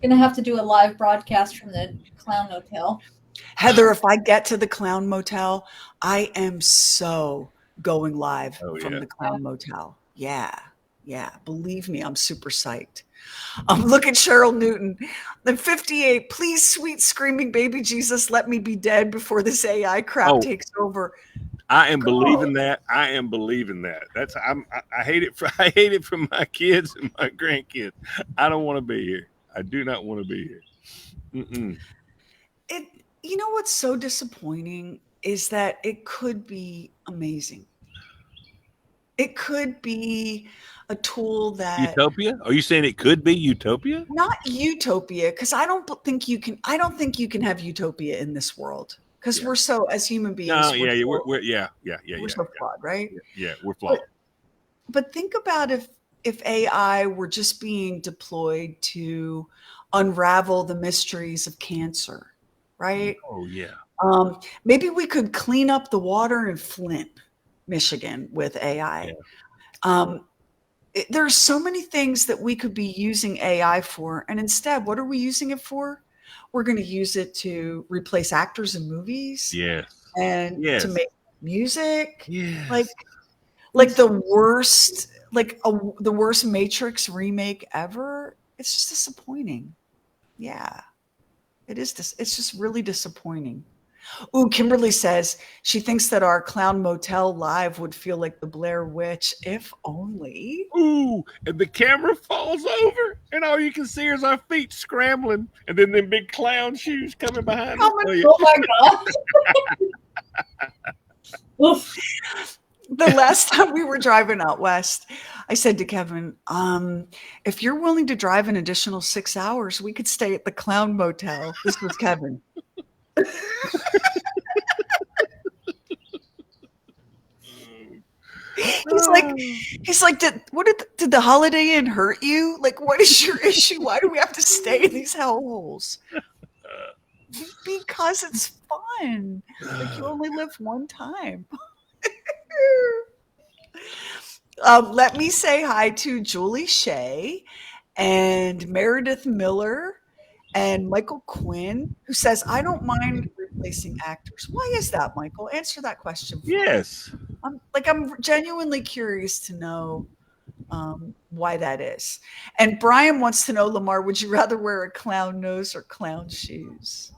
gonna have to do a live broadcast from the Clown Hotel. Heather, if I get to the Clown Motel, I am so going live from the Clown Motel. Yeah. Believe me, I'm super psyched. Look at Cheryl Newton. The 58. Please, sweet screaming baby Jesus, let me be dead before this AI crap takes over. I am believing that. I am believing that. I hate it. I hate it for my kids and my grandkids. I don't want to be here. I do not want to be here. Mm-mm. You know what's so disappointing is that it could be amazing. It could be a tool that Utopia? Are you saying it could be utopia? Not utopia, because I don't think you can have utopia in this world. Because we're so, as human beings, we're so flawed, right? Yeah, we're flawed. But think about if AI were just being deployed to unravel the mysteries of cancer, right? Oh yeah. Maybe we could clean up the water in Flint, Michigan, with AI. Yeah. There's so many things that we could be using AI for, and instead, what are we using it for? We're going to use it to replace actors in movies, and to make music, like the worst, the worst Matrix remake ever. It's just disappointing. Yeah, it is. It's just really disappointing. Ooh, Kimberly says she thinks that our Clown Motel live would feel like the Blair Witch, if only. Ooh, and the camera falls over, and all you can see is our feet scrambling, and then them big clown shoes coming behind us. Oh my God. The last time we were driving out west, I said to Kevin, if you're willing to drive an additional 6 hours, we could stay at the Clown Motel. This was Kevin. He's like, did the Holiday Inn hurt you? Like, what is your issue? Why do we have to stay in these hellholes? Because it's fun. Like, you only live one time. Let me say hi to Julie Shea and Meredith Miller and Michael Quinn, who says, I don't mind replacing actors. Why is that, Michael? Answer that question for me. I'm genuinely curious to know why that is. And Brian wants to know, Lamar, would you rather wear a clown nose or clown shoes?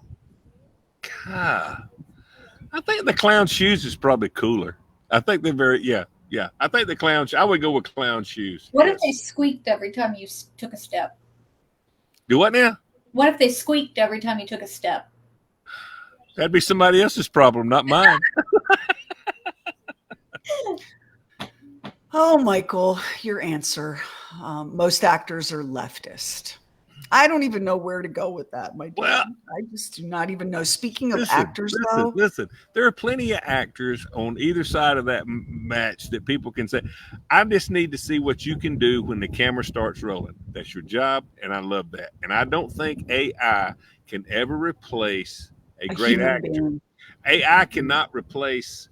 I think the clown shoes is probably cooler. I think they're very, I think the clown, I would go with clown shoes. What if they squeaked every time you took a step? Do what now? What if they squeaked every time you took a step? That'd be somebody else's problem, not mine. Oh, Michael, your answer. Most actors are leftist. I don't even know where to go with that, my dear. I just do not even know. Speaking of actors, though. Listen, there are plenty of actors on either side of that match that people can say, I just need to see what you can do when the camera starts rolling. That's your job, and I love that. And I don't think AI can ever replace a great actor. Being. AI cannot replace,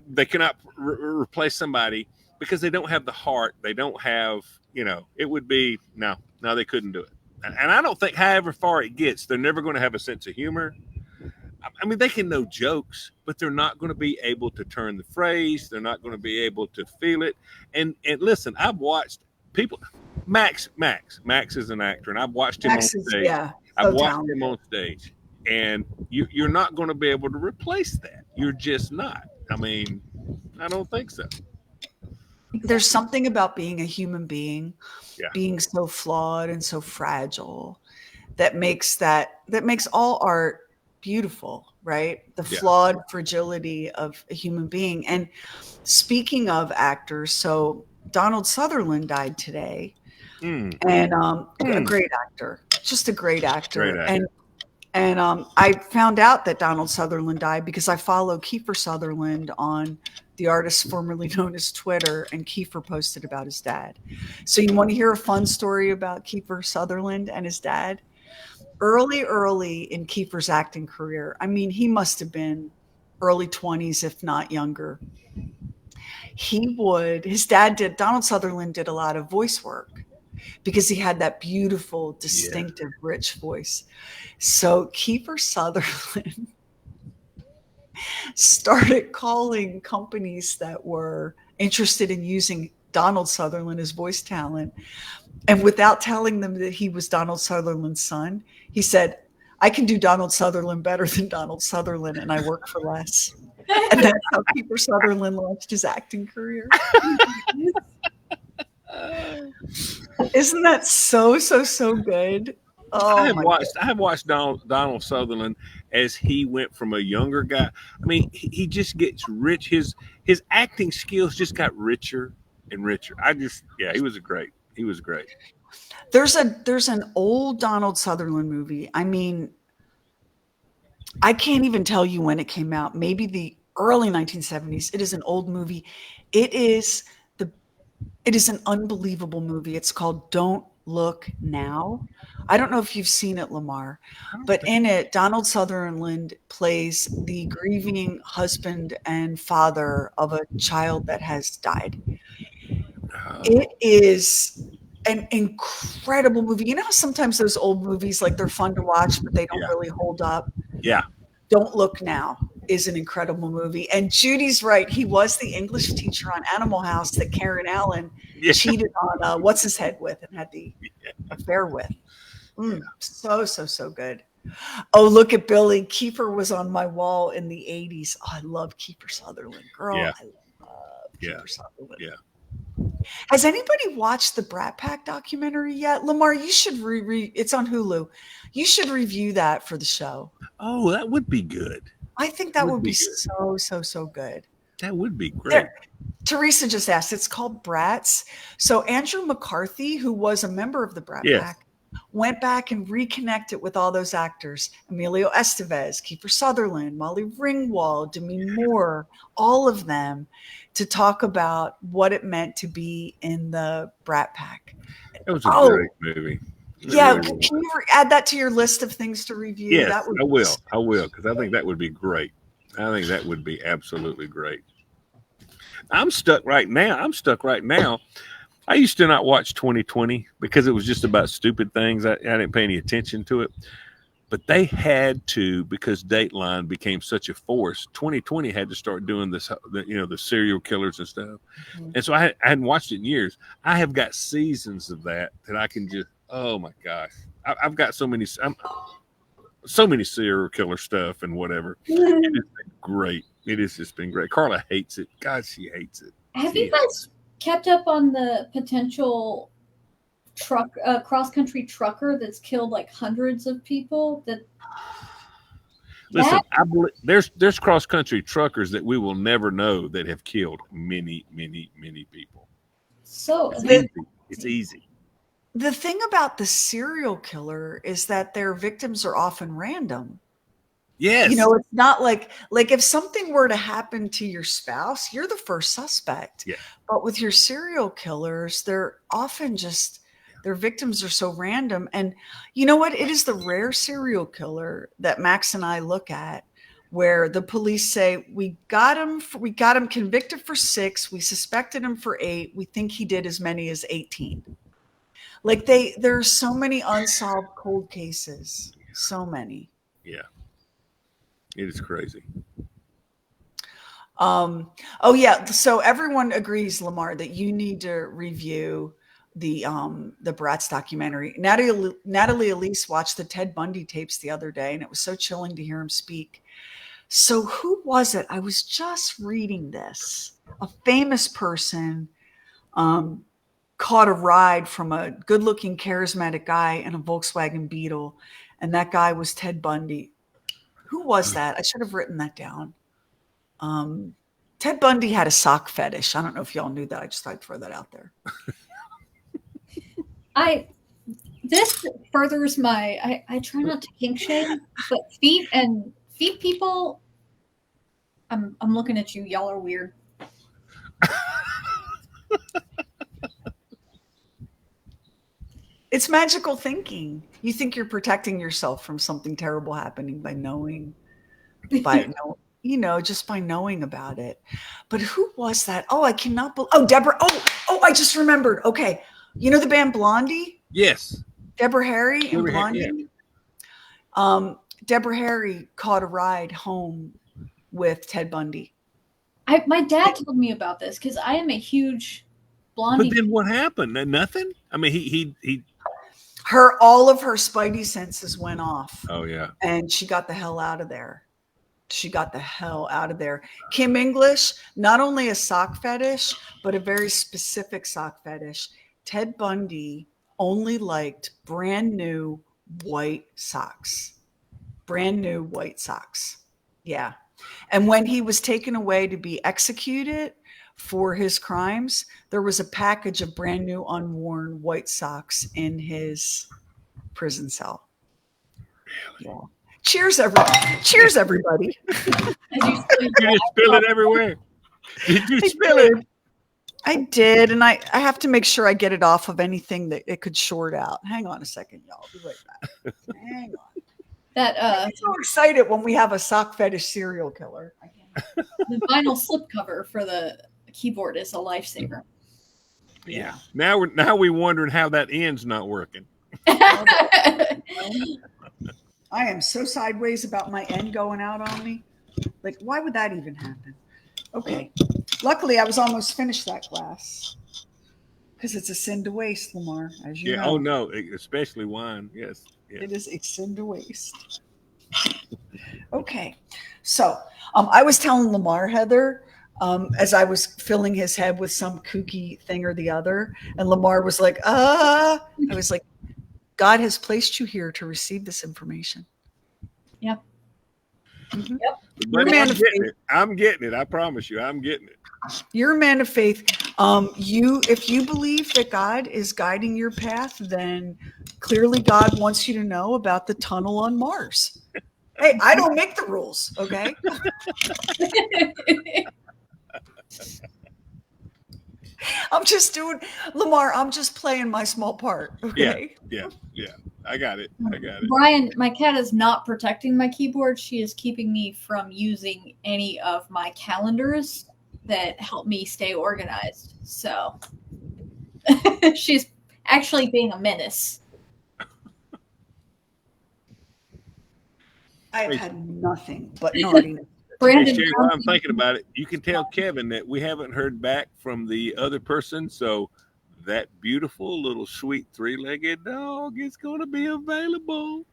they cannot replace somebody because they don't have the heart. They don't have it would be no, they couldn't do it. And I don't think, however far it gets, they're never going to have a sense of humor. I mean, they can know jokes, but they're not going to be able to turn the phrase. They're not going to be able to feel it. And listen, I've watched people. Max is an actor, and I've watched him on Max is, stage. yeah, I've so watched talented. him on stage, and you're not going to be able to replace that. You're just not. I mean, I don't think so. There's something about being a human being, Yeah. being so flawed and so fragile that makes all art beautiful, right? The Yeah. flawed fragility of a human being. And speaking of actors, so Donald Sutherland died today, Mm, and a great actor, just a great great actor. actor. And I found out that Donald Sutherland died because I follow Kiefer Sutherland on the artist formerly known as Twitter, and Kiefer posted about his dad. So you want to hear a fun story about Kiefer Sutherland and his dad? Early in Kiefer's acting career, I mean, he must have been early 20s, if not younger. Donald Sutherland did a lot of voice work because he had that beautiful, distinctive, rich voice. So Kiefer Sutherland started calling companies that were interested in using Donald Sutherland as voice talent. And without telling them that he was Donald Sutherland's son, he said, I can do Donald Sutherland better than Donald Sutherland, and I work for less. And that's how Kiefer Sutherland launched his acting career. Isn't that so good? Oh, I have watched Donald Sutherland as he went from a younger guy. I mean, he just gets rich. His acting skills just got richer and richer. He was great. He was great. There's an old Donald Sutherland movie. I mean, I can't even tell you when it came out. Maybe the early 1970s. It is an old movie. It is an unbelievable movie. It's called Don't Look Now. I don't know if you've seen it, Lamar, but in it, Donald Sutherland plays the grieving husband and father of a child that has died. It is an incredible movie. You know how sometimes those old movies, like, they're fun to watch, but they don't really hold up? Yeah. Don't Look Now is an incredible movie. And Judy's right. He was the English teacher on Animal House that Karen Allen cheated on what's his head with and had the affair with. So good. Oh, look at Billy. Kiefer was on my wall in the 80s. Oh, I love Kiefer Sutherland. Girl, Yeah. I love Kiefer Sutherland. Yeah. Has anybody watched the Brat Pack documentary yet? Lamar, you should it's on Hulu. You should review that for the show. Oh, that would be good. I think that would be so good. That would be great. Teresa just asked, it's called Brats. So Andrew McCarthy, who was a member of the Brat Pack, went back and reconnected with all those actors. Emilio Estevez, Kiefer Sutherland, Molly Ringwald, Demi Moore, all of them, to talk about what it meant to be in the Brat Pack. It was a great movie. Yeah, can you add that to your list of things to review? Yes, that would I will, because I think that would be great. I think that would be absolutely great. I'm stuck right now. I used to not watch 2020 because it was just about stupid things. I didn't pay any attention to it. But they had to, because Dateline became such a force. 2020 had to start doing this, the serial killers and stuff. Mm-hmm. And so I hadn't watched it in years. I have got seasons of that I can just, oh my gosh, I've got so many serial killer stuff and whatever. It has been great. It has just been great. Carla hates it. God, she hates it. Have you guys kept up on the potential cross-country trucker that's killed like hundreds of people? Listen, I believe there's cross-country truckers that we will never know that have killed many people. So it's easy. The thing about the serial killer is that their victims are often random. Yes. It's not like if something were to happen to your spouse, you're the first suspect. Yeah. But with your serial killers, they're often just, their victims are so random. And you know what? It is the rare serial killer that Max and I look at where the police say, we got him convicted for 6. We suspected him for 8. We think he did as many as 18. Like there's so many unsolved cold cases. So many. Yeah, it is crazy. Oh yeah. So everyone agrees, Lamar, that you need to review the Bratz documentary. Natalie Elise watched the Ted Bundy tapes the other day, and it was so chilling to hear him speak. So who was it? I was just reading this. A famous person caught a ride from a good-looking, charismatic guy in a Volkswagen Beetle, and that guy was Ted Bundy. Who was that? I should have written that down. Ted Bundy had a sock fetish. I don't know if y'all knew that. I just thought I'd throw that out there. This furthers my I try not to kink shame, but feet people. I'm looking at you. Y'all are weird. It's magical thinking. You think you're protecting yourself from something terrible happening by knowing, just by knowing about it. But who was that? Oh, I cannot believe. Oh, Deborah. Oh, I just remembered. Okay, you know the band Blondie? Yes. Deborah Harry and Deborah Blondie. Deborah Harry caught a ride home with Ted Bundy. My dad told me about this because I am a huge Blondie. But then what happened? Nothing. I mean, he. All of her spidey senses went off. Oh yeah. And she got the hell out of there. Kim English, not only a sock fetish, but a very specific sock fetish. Ted Bundy only liked brand new white socks. Yeah. And when he was taken away to be executed for his crimes, there was a package of brand new unworn white socks in his prison cell. Yeah. Cheers, everybody. You just spill it everywhere. Did you spill it? I did, and I have to make sure I get it off of anything that it could short out. Hang on a second, y'all. I'll be right back. Hang on. I'm so excited when we have a sock fetish serial killer. The vinyl slipcover for the keyboard is a lifesaver. Yeah. Now we're wondering how that end's not working. I am so sideways about my end going out on me. Like, why would that even happen? Okay. Luckily, I was almost finished that glass. Because it's a sin to waste, Lamar, as you know. Oh, no. Especially wine. Yes. It is a sin to waste. Okay. So, I was telling Lamar, Heather, as I was filling his head with some kooky thing or the other, and Lamar was like, I was like, God has placed you here to receive this information. Yep. Mm-hmm. Yep. But I'm getting it. I promise you, I'm getting it. You're a man of faith. If you believe that God is guiding your path, then clearly God wants you to know about the tunnel on Mars. Hey, I don't make the rules, okay? I'm just doing, Lamar, I'm just playing my small part, okay? Yeah. I got it. Brian, my cat is not protecting my keyboard. She is keeping me from using any of my calendars that help me stay organized. So she's actually being a menace. I have had nothing but naughtiness. Brandon, Sheri, while I'm thinking about it, you can tell Kevin that we haven't heard back from the other person, so that beautiful little sweet three-legged dog is going to be available.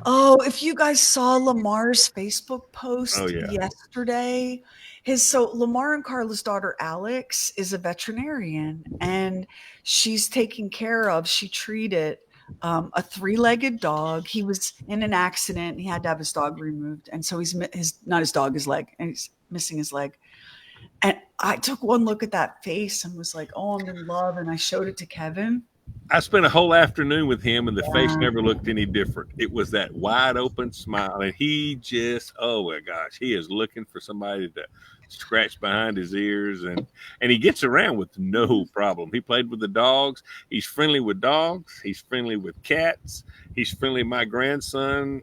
Oh, if you guys saw Lamar's Facebook post yesterday, Lamar and Carla's daughter Alex is a veterinarian, and she treated a three-legged dog. He was in an accident. He had to have his dog removed, and so his leg, and he's missing his leg. And I took one look at that face and was like, "Oh, I'm in love." And I showed it to Kevin. I spent a whole afternoon with him, and the face never looked any different. It was that wide open smile, and he just, oh my gosh, he is looking for somebody to scratch behind his ears, and he gets around with no problem. He played with the dogs. He's friendly with dogs. He's friendly with cats. He's friendly with my grandson.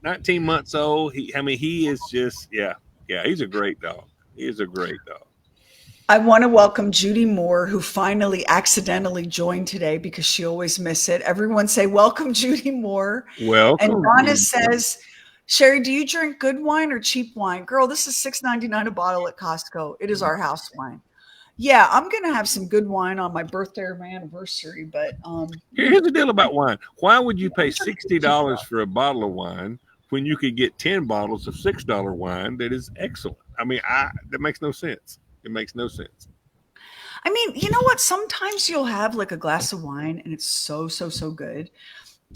19 months old. He is just, yeah, he's a great dog. He is a great dog. I want to welcome Judy Moore, who finally accidentally joined today because she always miss it. Everyone say, welcome, Judy Moore. Welcome. And Donna says, Sheri, do you drink good wine or cheap wine? Girl, this is $6.99 a bottle at Costco. It is our house wine. Yeah, I'm going to have some good wine on my birthday or my anniversary, but Here's the deal about wine. Why would you pay $60 for a bottle of wine when you could get 10 bottles of $6 wine that is excellent? I mean, that makes no sense. It makes no sense. I mean, you know what? Sometimes you'll have like a glass of wine and it's so good.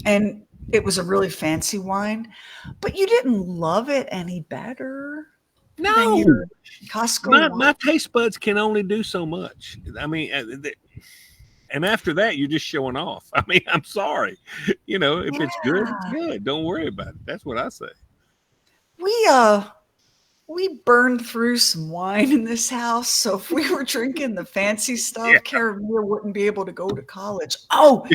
And it was a really fancy wine, but you didn't love it any better. No, your Costco wine. my taste buds can only do so much. I mean, and after that, you're just showing off. I mean, I'm sorry. You know, if it's good, it's good. Don't worry about it. That's what I say. We burned through some wine in this house. So if we were drinking the fancy stuff, Caramia wouldn't be able to go to college. Oh,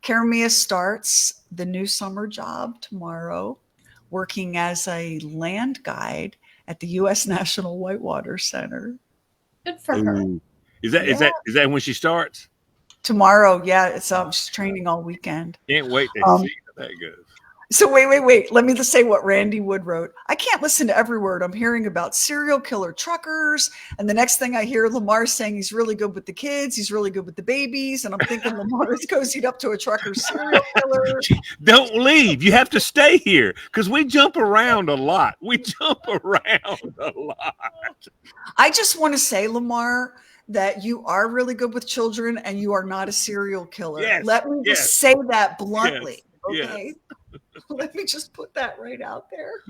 Caramia starts the new summer job tomorrow, working as a land guide at the U.S. National Whitewater Center. Good for her. Is that when she starts? Tomorrow, yeah. It's she's training all weekend. Can't wait to see how that goes. So wait. Let me just say what Randy Wood wrote. I can't listen to every word. I'm hearing about serial killer truckers. And the next thing I hear Lamar saying he's really good with the kids. He's really good with the babies. And I'm thinking Lamar is cozied up to a trucker serial killer. Don't leave. You have to stay here because we jump around a lot. I just want to say, Lamar, that you are really good with children and you are not a serial killer. Yes, Let me just say that bluntly. Yes, okay. Yes. Let me just put that right out there.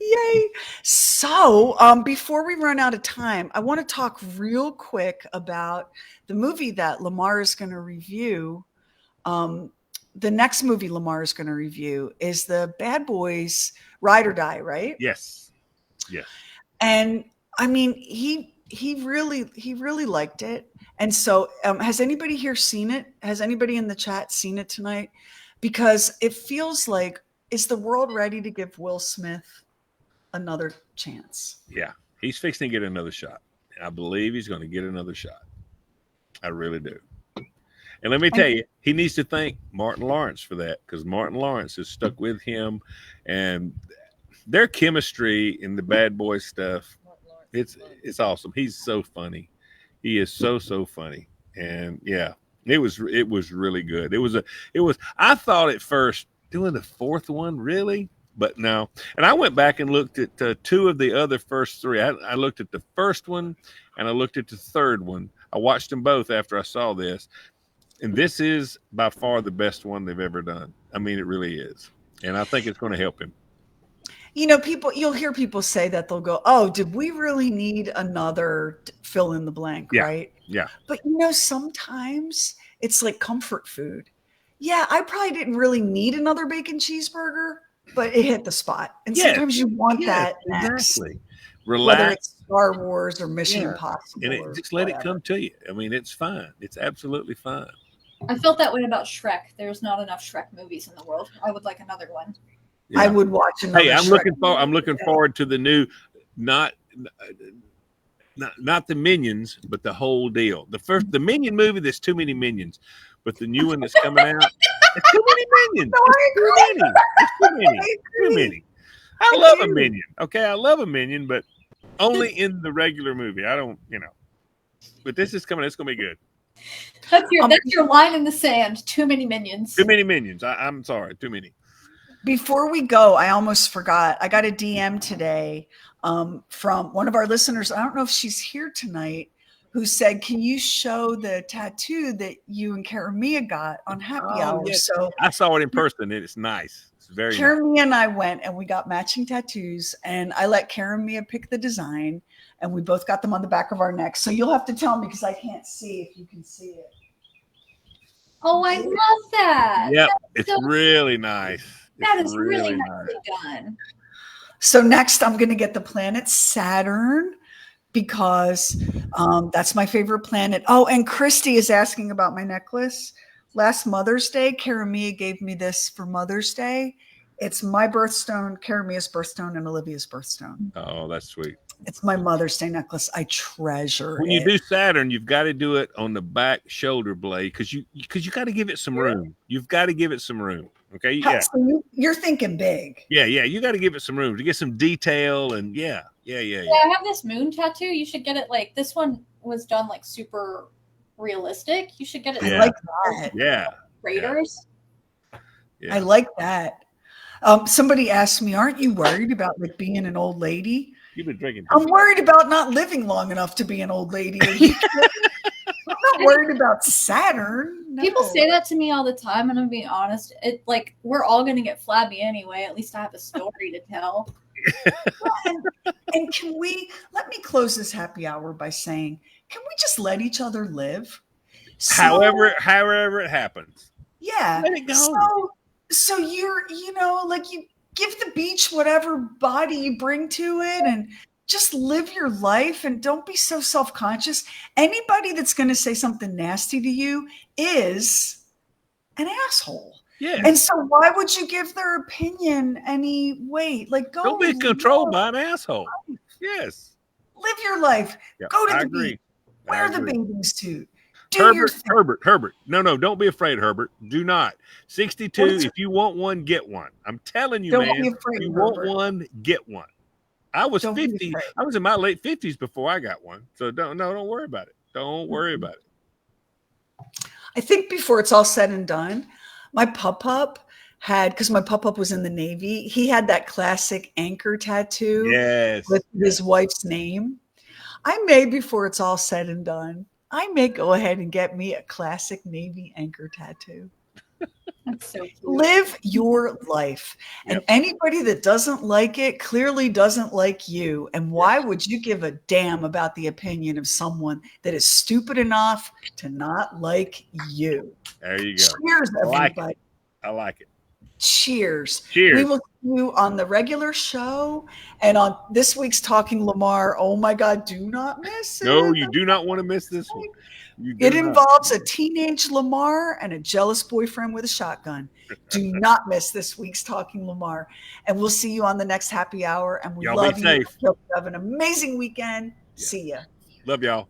Yay. So before we run out of time, I want to talk real quick about the movie that Lamar is going to review. The next movie Lamar is going to review is the Bad Boys Ride or Die, right? Yes. And I mean, he really liked it. And so has anybody here seen it? Has anybody in the chat seen it tonight? Because it feels like, is the world ready to give Will Smith another chance? Yeah, he's fixing to get another shot. I believe he's going to get another shot. I really do. And let me tell you, he needs to thank Martin Lawrence for that, because Martin Lawrence has stuck with him, and their chemistry in the Bad Boy stuff, it's awesome. He's so funny. He is so funny. And yeah, it was really good. I thought at first, doing the fourth one, really? But no. And I went back and looked at two of the other first three. I looked at the first one and I looked at the third one. I watched them both after I saw this. And this is by far the best one they've ever done. I mean, it really is. And I think it's going to help him. You know, you'll hear people say that. They'll go, oh, did we really need another fill in the blank, right? Yeah. But, you know, sometimes it's like comfort food. Yeah, I probably didn't really need another bacon cheeseburger, but it hit the spot. And sometimes you want that next. Exactly. Relax. Whether it's Star Wars or Mission Impossible. And just let it come to you. I mean, it's fine. It's absolutely fine. I felt that way about Shrek. There's not enough Shrek movies in the world. I would like another one. Yeah. I would watch another. Hey, I'm Shrek looking forward to the new, not the Minions, but the whole deal. The Minion movie, there's too many Minions, but the new one that's coming out, it's too many Minions. No, It's too many. I love a Minion. Okay, I love a Minion, but only in the regular movie. I don't, But this is coming. It's going to be good. That's your line in the sand. Too many Minions. Too many Minions. I'm sorry. Too many. Before we go, I almost forgot. I got a DM today from one of our listeners. I don't know if she's here tonight, who said, can you show the tattoo that you and Caramia got on Happy Hour? Yes. So I saw it in person. It's nice. It's very Caramia nice. and I went and we got matching tattoos, and I let Caramia pick the design, and we both got them on the back of our necks. So you'll have to tell me, because I can't see if you can see it. Oh, I love that. Yep. It's really nice. That is really nicely done. So next I'm going to get the planet Saturn, because that's my favorite planet. Oh, and Christy is asking about my necklace. Last Mother's Day, Caramia gave me this for Mother's Day. It's my birthstone, Karamia's birthstone, and Olivia's birthstone. Oh, that's sweet. It's my Mother's Day necklace. I treasure When it. you do Saturn, you've got to do it on the back shoulder blade because you got to give it some room. You've got to give it some room. Okay. Yeah. So you're thinking big. Yeah. You got to give it some room to get some detail and yeah. I have this moon tattoo. You should get it like this one was done like super realistic. You should get it. Yeah. I like that. Yeah. Raiders. Yeah. I like that. Somebody asked me, aren't you worried about like being an old lady? You've been drinking. I'm worried about not living long enough to be an old lady. Are you kidding? I'm not worried about Saturn. No. People say that to me all the time, and I'm being honest. It like we're all gonna get flabby anyway. At least I have a story to tell. And can we let me close this happy hour by saying, can we just let each other live? However it happens. Yeah. Let it go. So you're, like you give the beach whatever body you bring to it and just live your life and don't be so self-conscious. Anybody that's going to say something nasty to you is an asshole. Yeah. And so why would you give their opinion any weight? Like Don't be controlled by an asshole. Yes. Live your life. Yeah, Go to I the agree. beach. Wear the bathing suit. Herbert. No, don't be afraid, Herbert. Do not. 62, if you want one, get one. I'm telling you, Don't man. be afraid, If you Herbert. want one, get one. I was Don't be 50. afraid. I was in my late 50s before I got one. So don't worry about it. Don't worry about it. I think before it's all said and done, my pup had, because my pup was in the Navy, he had that classic anchor tattoo Yes. with his wife's name. I may, before it's all said and done, I may go ahead and get me a classic Navy anchor tattoo. That's so cute. Live your life. And anybody that doesn't like it clearly doesn't like you. And why would you give a damn about the opinion of someone that is stupid enough to not like you? There you go. Cheers, everybody. I like it. Cheers. Cheers. We will see you on the regular show and on this week's Talking Lamar. Oh my God, do not miss it. No, you do not want to miss this one. It involves a teenage Lamar and a jealous boyfriend with a shotgun. Do not miss this week's Talking Lamar. And we'll see you on the next happy hour. And we Y'all love be you. safe. Hope you have an amazing weekend. See ya. Love y'all.